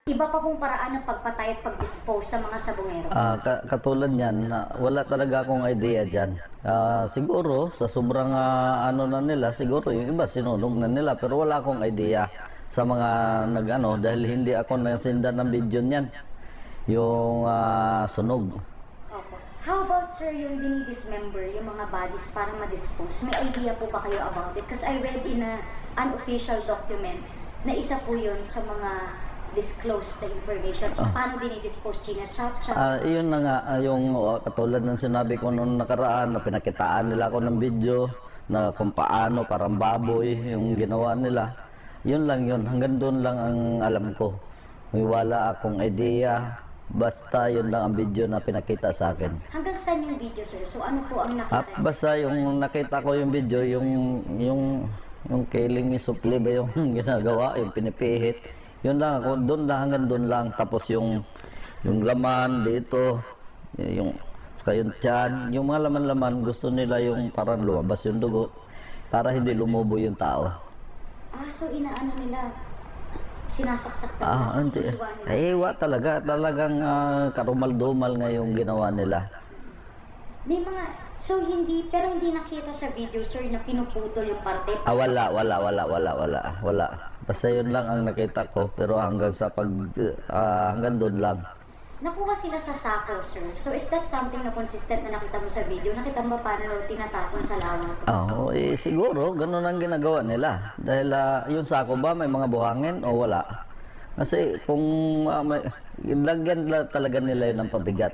Iba pa pong paraan ng pagpatay at pag-dispose sa mga sabungero? Katulad niyan, wala talaga akong idea dyan. Siguro, sa sobrang ano na nila, siguro yung iba sinunog na nila, pero wala akong idea sa mga nag-ano, dahil hindi ako nasindan ng video niyan, yung sunog. Opo. How about, sir, yung dinidismember, yung mga bodies para ma-dispose? May idea po ba kayo about it? Because I read in an unofficial document na isa po yun sa mga disclosed na information. Paano dinidispose? China-chop-chop? Yun na nga, yung katulad ng sinabi ko noong nakaraan, na pinakitaan nila ako ng video, na kung paano, parang baboy, yung ginawa nila. Yun lang yun, hanggang doon lang ang alam ko. May wala akong idea, basta yun lang ang video na pinakita sa akin. Hanggang saan yung video, sir? So ano po ang nakita? Basta yung nakita ko yung video, yung killing me softly ba yung ginagawa, yung pinipihit. Yun lang ako, doon lang, hanggang doon lang. Tapos yung laman dito, yung tiyan, yung mga laman-laman, gusto nila yung parang lumabas yung dugo para hindi lumubo yung tao. So inaano nila, sinasaksak Hindi. Iwa talaga, talagang karumal-dumal nga yung ginawa nila. May mga, hindi nakita sa video, sir, na pinuputol yung parte? Wala. Basta yun lang ang nakita ko, pero hanggang doon lang. Nakuha sila sa sako, sir. So is that something na consistent na nakita mo sa video? Nakita mo ba paano tinatapon sa lawa? Siguro, ganun ang ginagawa nila. Dahil yung sako ba, may mga buhangin o wala? Kasi kung lagyan talaga nila yun ng pabigat.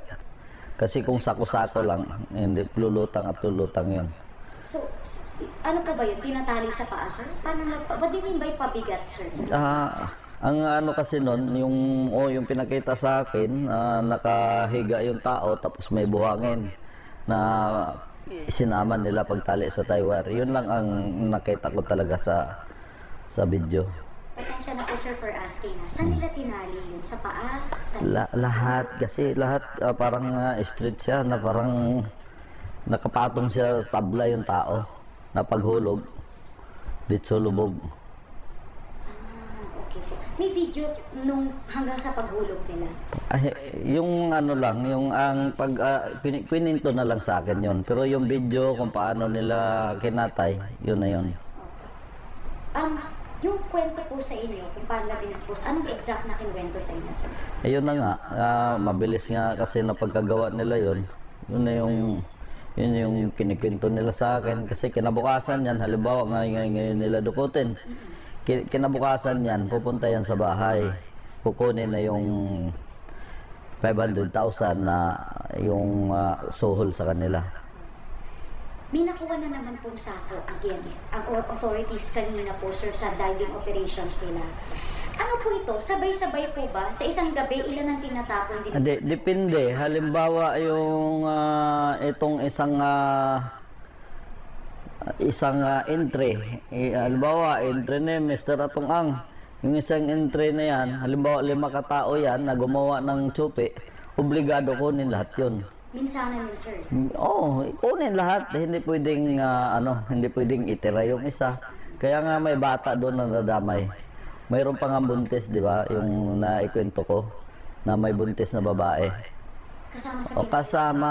Kasi kung sako-sako lang, hindi, lulutang at lulutang yun. So, ano pa ba yun? Tinatali sa paa, sir? What do you mean by pabigat, sir? Ang ano kasi nun, yung pinakita sa akin, nakahiga yung tao tapos may buhangin na sinama nila pagtali sa Taiwan. Yun lang ang nakita ko talaga sa video. Pasensya na po, sir, for asking. Saan nila tinali yun? Sa paa? Lahat. Kasi lahat parang straight siya na parang nakapatong siya tabla yung tao na paghulog. Dito lubog. Okay po. May video nung hanggang sa paghulog nila? Yung ano lang, yung ang pininto na lang sa akin yun. Pero yung video kung paano nila kinatay, yun na yun. Yung kwento po sa inyo, kung paano na dinispose, anong exact na kinwento sa inyo, sir? Ayun na nga, mabilis nga kasi na pagkagawa nila yun. Yun na yung kinikwento nila sa akin. Kasi kinabukasan yan, halimbawa ngayon nila dukutin. Kinabukasan yan, pupunta yan sa bahay. Kukunin na yung 500,000 na yung suhol sa kanila. May nakuha na naman pong sako again, ang authorities kanina po, sir, sa diving operations nila. Ano po ito? Sabay-sabay po ba? Sa isang gabi, ilan ang tinatapon din? Depende. Halimbawa, yung itong isang entry. Halimbawa, entry na Mr. Atong Ang. Yung isang entry na yan, halimbawa 5 katao yan na gumawa ng tsupi, obligado kunin lahat yun. Minsanan yun, sir? Kunin lahat. Hindi pwedeng, hindi pwedeng itira yung isa. Kaya nga may bata doon na nadamay. Mayroon pa nga buntis, di ba? Yung naikwento ko, na may buntis na babae. Kasama sa kasama.